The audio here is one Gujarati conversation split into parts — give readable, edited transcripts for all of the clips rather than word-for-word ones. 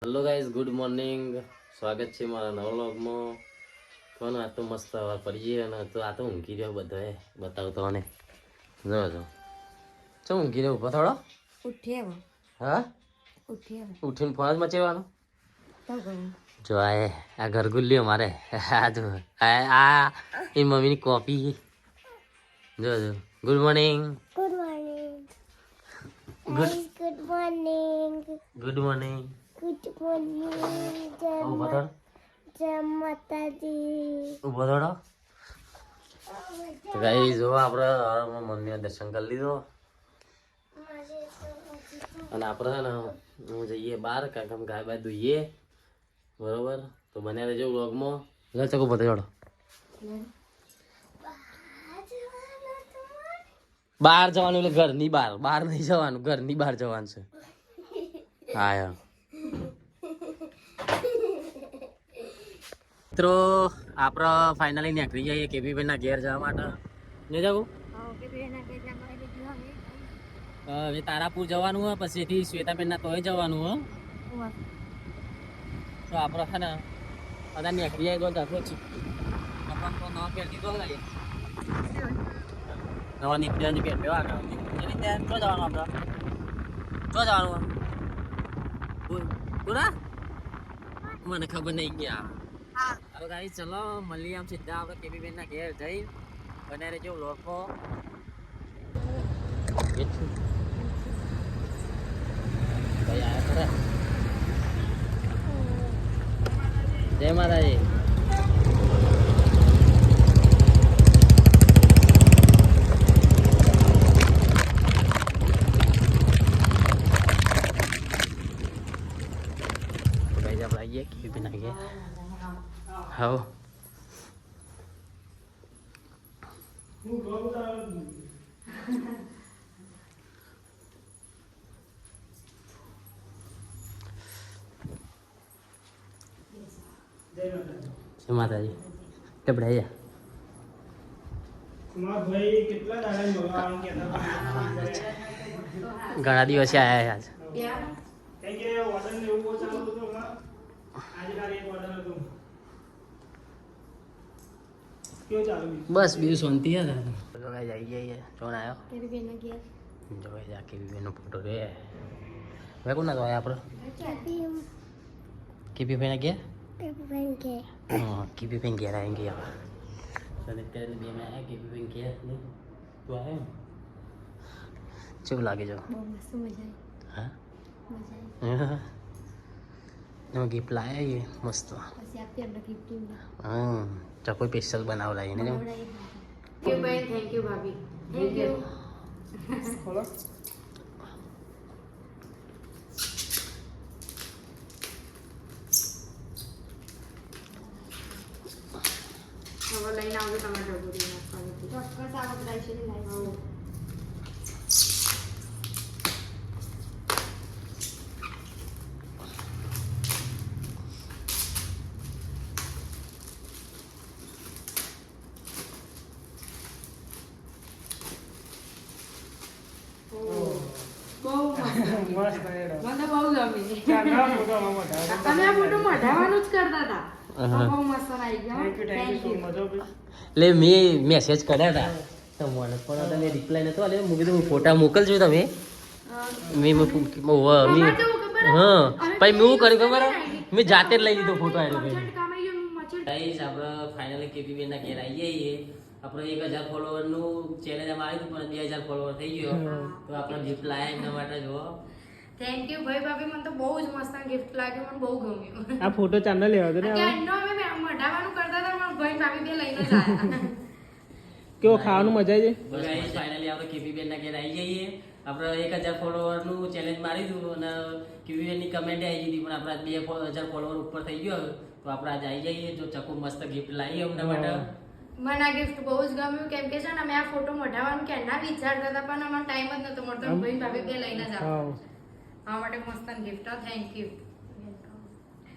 Hello guys, good morning. સ્વાગત છે મારા નવા વ્લોગમાં. કોણ આ તો મસ્ત હવા પડીએ અને તો આ તો ઊંઘી રહ્યો બધાએ બતાવતો અને જો જો ચો ઊંઘી રહ્યો ઉભો થોડો ઉઠી આવો હા ઉઠીને ફોન જ મચેવાનો જો આ ઘરગુલ્લી અમારે આ જો આ એ મમ્મીની કોપી જો જો good morning good morning good good morning good morning good morning ઉભો થોડો જય માતાજી ઉભો થોડો તો ગાઈસ જો આપણે મમ્મીના દર્શન કરી લીધો અને આપણે છે ને હું જઈએ બહાર કાંક ગાય બાય દોઈએ બરોબર તો બન્યા રહેજો વ્લોગમાં લે ચકો બધે જોડો બહાર જવાનું એટલે ઘરની બહાર બહાર નહીં જવાનું ઘરની બહાર જવાનું છે હા યાર મિત્રો આપણે ફાઇનલી નીકળી જઈએ કેપીભાઈ ના ઘેર જવા માટે નહીં જવું હવે તારાપુર જવાનું હોય પછી એથી શ્વેતાબેન ના તોય જવાનું હોય તો આપણે છે ને બધા નીકળી જાય તો દાખલો છે નવા પેર દીધો નવા નીકળ્યા પેર લેવા શું જવાનું આપણે શું જવાનું પૂરા મને ખબર નહીં ગયા હવે ગાઈસ ચલો મળીએ આમ સીધા આપણે કેબીબેન ના ઘેર જઈ બને રહેજો લોકો જય માતાજી આપણે આવીએ કેબીબેન ના ઘેર હા જય માતાજી ટપડાઈ ઘણા દિવસે આયા બસ બીજું શાંતિ હતા જઈએ જોણ આવ્યો જો કેબીબેન નો ફોટો રે હવે કોણ ના તો આપણે કેબીબેન ના ગયા हाँ केपीबेन कह रहा है कि चले तेरे लिए मैं है केपीबेन कह नहीं तो आए चुप लागे जो हाँ मजा गिफ्ट लाया ये मस्त हाँ चको स्पेशल बनाओ लाए ने थैंक यू भाभी थैंक यू खोलो લઈને આવજો ટમાટર પૂરી નાખવાની ચોક્કસ આ બધાય છે લઈને આવો એટલે મેં મેસેજ કર્યા હતા તમને પણ તમે રિપ્લાય નતો આલ્યો મેં કીધું ફોટા મોકલજો તમે મેં હા પછી મેં શું કર્યું ખબર મેં જાતે જ લઈ લીધો ફોટો આવ્યો ગાઈસ આપણે ફાઇનલી કેપીબેન ના ઘેર આવી જઈએ આપણે 1000 ફોલોવરનું ચેલેન્જ માર્યું પણ 2000 ફોલોવર થઈ ગયો તો આપણે ગિફ્ટ લાયા એના માટે જો થેન્ક યુ ભાઈ ભાભી મને તો બહુ જ મસ્ત ગિફ્ટ લાગ્યું મને બહુ ગમ્યું આ ફોટો ચાંદા લેવા દો ને ક્યાંનો અમે મઢાવાનું કરતા હતા પણ ભાઈ ભાભી બે લઈને જ આવ્યા કેવો ખાવાનું મજા આવી જાય ગાઈસ ફાઇનલી આપણે કેપીબેન ના ઘેર આવી જઈએ આપણે 1000 ફોલોવરનું ચેલેન્જ મારી દીધું અને કેપીબેન ની કમેન્ટ આવી ગઈ પણ આપણે 2000 ફોલોવર ઉપર થઈ ગયો તો આપણે આજે આવી જઈએ જો ચકુ મસ્ત ગિફ્ટ લાવી અમને માટે મને આ ગિફ્ટ બહુ જ ગમ્યું કેમ કે છે ને અમે આ ફોટો મઢાવાનું ક્યાંના વિચારતા હતા પણ અમારો ટાઈમ જ નતો મળતો ભાઈ ભાભી બે લઈને જ આવ્યા આ માટે મસ્ત ગિફ્ટ થેન્ક યુ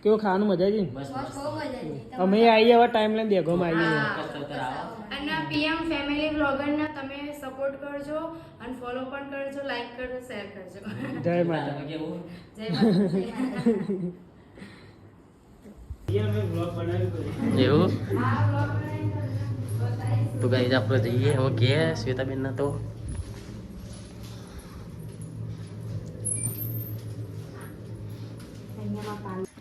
કેવો ખાવાનું મજા આવી બસ બહુ મજા આવી અમે આવી હવે ટાઈમ લઈને દેખો માં આવી અને પીએમ ફેમિલી વ્લોગરને તમે સપોર્ટ કરજો અને ફોલો પણ કરજો લાઈક કરજો શેર કરજો જય માતા જય માતા એવું તો ગાઈસ આપણે જઈએ હવે ઘેર શ્વેતાબેન ના તો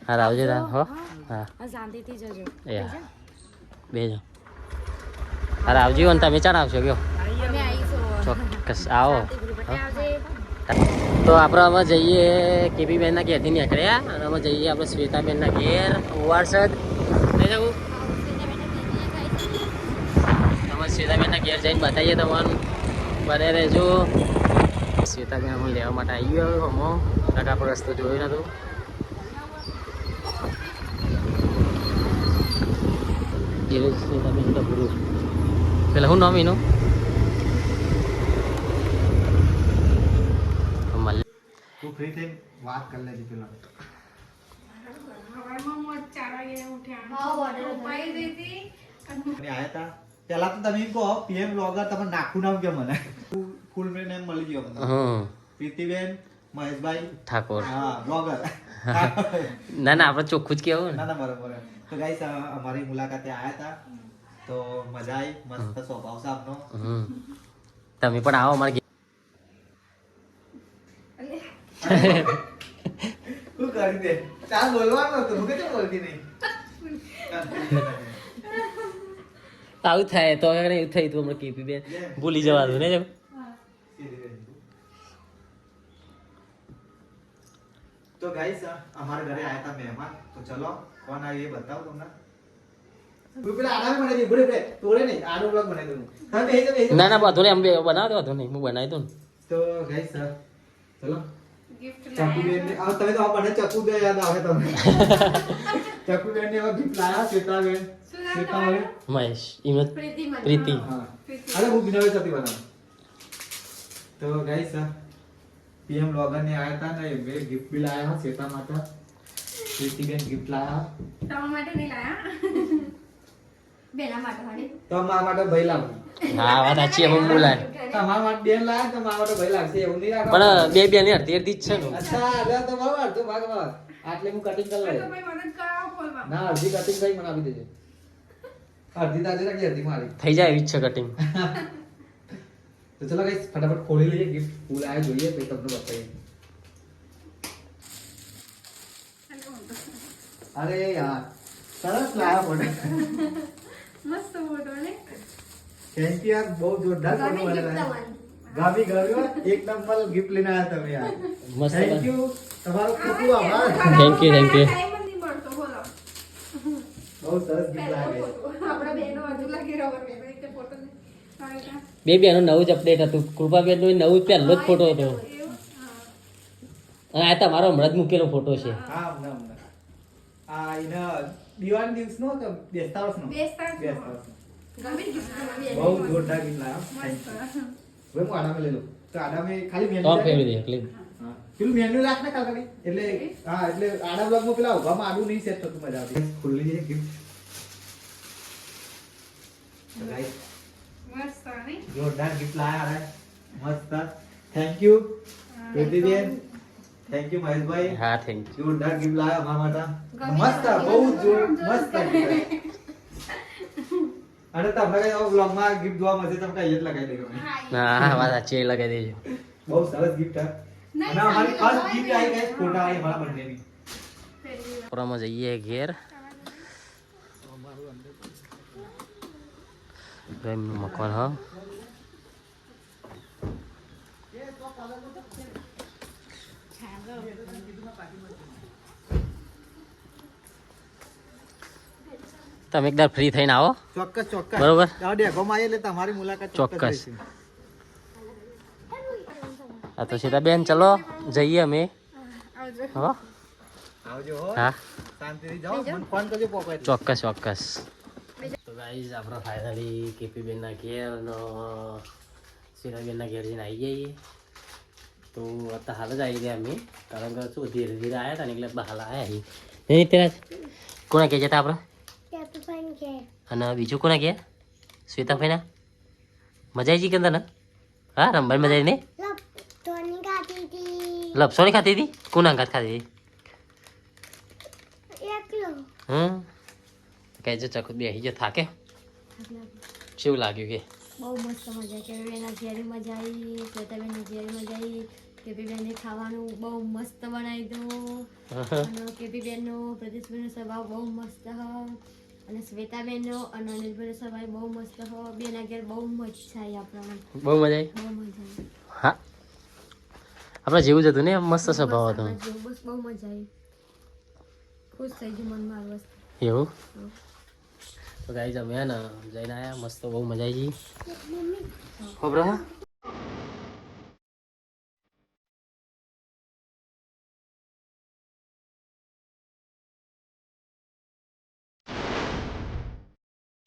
હા આવજો તા હો હા શાંતિથી જજો યા બેજો અરે આવજો ને તમે ચાણ આવશો કયો અમે આવીશું ચોક્કસ આવો આવજે તો આપણે અમે જઈએ કેપી બેનના ઘેરથી નીકળ્યા અને અમે જઈએ આપણે શ્વેતાબેનના ઘેર વારસદ લઈ જવું તમે શ્વેતાબેનના ઘેર જઈને બતાવીએ તમારું બને રહેજો શ્વેતાબેન હું લેવા માટે આવી ગયો હમો કાંક આપણો રસ્તો જોયો નતો શ્વેતાબેન તો પૂરું પેલા હું નામ એનું તું ફ્રી થઈને વાત કરી લેજે પેલા આયા તા પેલા તો તમે કહો પીએમ બ્લોગર તમે નાખું નામ કે મને ફૂલ નેમ મળી ગયો મને હમ પ્રીતિબેન મહેશભાઈ ઠાકોર હા બ્લોગર ના ના આપણે ચોખ્ખું જ કહેવું ને ના ના બરાબર તો ગાઈસ અમારી મુલાકાતે આયા તા તો મજા આવી મસ્ત સ્વભાવ છે આપનો હમ તમે પણ આવો અમારે શું કરી દે ચાલ બોલવાનું હતું હું કેમ બોલતી નહીં આવું થાય તો એવું થયું તું હમણાં કેપી બેન ભૂલી જવાનું ને જેમ તો ગાઈસ અમારા ઘરે આયા તા મહેમાન તો ચલો કોણ આવ્યું એ બતાવો તમને તું પેલા આડા બનાવી દે બુડે તોડે નહીં આડો બ્લોગ બનાવી દઉં હા બે ના ના બધું એમ બનાવ દો નહીં હું બનાવી દઉં તો ગાઈસ ચલો ચકુ બેન ને આ તમે તો આ મને ચકુ બે યાદ આવે તમને ચકુ બેન ને ગિફ્ટ લાયા શ્વેતાબેન મહેશ હિંમત પ્રીતિ હા અરે હું બિનાવે સતી બનાવ તો ગાઈસ પીએમ બ્લોગર ને આયા તા ને બે ગિફ્ટ બી લાયા શ્વેતા માતા પ્રીતિબેન ગિફ્ટ લાયા તમારા માટે નહીં લાયા બેના માટે વાળી તો મારા માટે ભાઈ લાવું હા વાત સાચી હું બોલાય તમારા માટે બેન લાયા તો મારા માટે ભાઈ લાગશે એવું નહીં રાખો પણ બે બેન અડધી અડધી જ છે ને અચ્છા એટલે તો બરાબર તો ભાગ આટલે હું કટિંગ કરી લઉં ભાઈ મદદ કરાવો બોલવા ના અડધી કટિંગ કરી મને આપી દેજે અડધી તાજે રાખી અડધી મારી થઈ જાય એવી જ છે કટિંગ તો ચલો ગાઈસ ફટાફટ ખોલી લઈએ ગિફ્ટ ફૂલ આયા જોઈએ પછી તમને બતાવીએ અરે યાર સરસ લાયા મને મસ્ત ફોટો ને થેન્ક યુ યાર બહુ જોરદાર ફોટો બનાવ્યા ગામી ગયો એક નંબર ગિફ્ટ લઈને આયા તમે યાર મસ્ત થેન્ક યુ તમારો ખૂબ ખૂબ આભાર thank you thank you time જ નહીં મળતો બોલો બહુ સરસ ગિફ્ટ લાવ્યા આપણા બેનો હજુ લાગી રબર બેનો એક ફોટો ને બે બેનો નવું જ અપડેટ હતું કૃપાબેન નું નવું જ પહેલો જ ફોટો હતો અને આ તમારો હમણાં જ મૂકેલો ફોટો છે હા હમણાં આ એના દિવાળી દિવસનો કે બેસતા વર્ષનો બેસતા વર્ષનો ગમે ગિફ્ટ બહુ જોરદાર ગિફ્ટ લાવ્યા થેન્ક યુ હવે હું આડામે લઈ લઉં તો આડામે ખાલી મેનુ ટોપ ફેરવી દે ક્લિપ હા પેલું મેનુ રાખ ને કાકાડી એટલે હા એટલે આડા બ્લોગ માં પેલા ઉભામાં આડું નહીં સેટ થતું મજા આવતી ખુલ્લી છે ગિફ્ટ તો ગાઈસ મસ્ત નહીં જોરદાર ગિફ્ટ લાયા રે મસ્ત thank you Pritiben thank you Maheshbhai હા થેન્ક યુ જોરદાર ગિફ્ટ લાયા અમારા માટે મસ્ત બહુ જોર મસ્ત અને તમને કઈ બ્લોગ માં ગિફ્ટ જોવા મળશે તમે કઈ જ લગાવી દેજો હા વાત સાચી એ લગાવી દેજો બહુ સરસ ગિફ્ટ હે અને અમારી ફર્સ્ટ ગિફ્ટ આવી ગઈ ફોટા આવી મારા બંનેની પ્રોમાં જઈએ ઘેર એમનું મકાન હા તમે એકવાર ફ્રી થઈને આવો ચોક્કસ ચોક્કસ બરોબર. ડેગોમાં આવીએ એટલે તમારી મુલાકાત ચોક્કસ. લઈશું. હા તો સીતાબેન ચલો જઈએ અમે આવજો હો આવજો હો હા શાંતિથી જાઓ મને ફોન કરજો પોપટ ચોક્કસ ચોક્કસ તો ગાઈઝ આપણે ફાઇનલી કેપી બેનના ઘેર અને સીતાબેનના ઘેર જઈને આવી જઈએ તો અત્યારે હાલ જ આવી ગયા અમે કારણ કે શું ધીરે ધીરે આવ્યા હતા ને એટલે હાલ આવ્યા છીએ નહીં ત્યાં કોના ઘેર જતા આપણે અને બીજું કોના ઘેર શ્વેતાભાઈના મજા આવી કે તને હા રમવાની મજા આવી નહીં લપસોની ખાતી હતી કોના અંગાત ખાતી હતી કઈ છે ચકુ બેસી ગયા થાકે કેવું લાગ્યું કે બહુ મસ્ત મજા કે એના ઘેરી મજા આવી શ્વેતાબેનની ઘેરી મજા આવી કેપીબેનને ખાવાનું બહુ મસ્ત બનાવી દો અને કેપીબેનનો પ્રદેશબેનનો સ્વભાવ બહુ મસ્ત હ અને શ્વેતાબેનનો અને અનિલબેનનો સ્વભાવ બહુ મસ્ત હ બેના ઘેર બહુ મજા આવી આપણને બહુ મજા આવી બહુ મજા આવી હા આપણે જેવું જ હતું ને મસ્ત સ્વભાવ હતો બસ બહુ મજા આવી ખુશ થઈ ગયું મનમાં આ વસ્તુ એવું તો ગાઈઝ અમે હે ને જઈને આયા મસ્ત બહુ મજા આવી ગઈ ખબર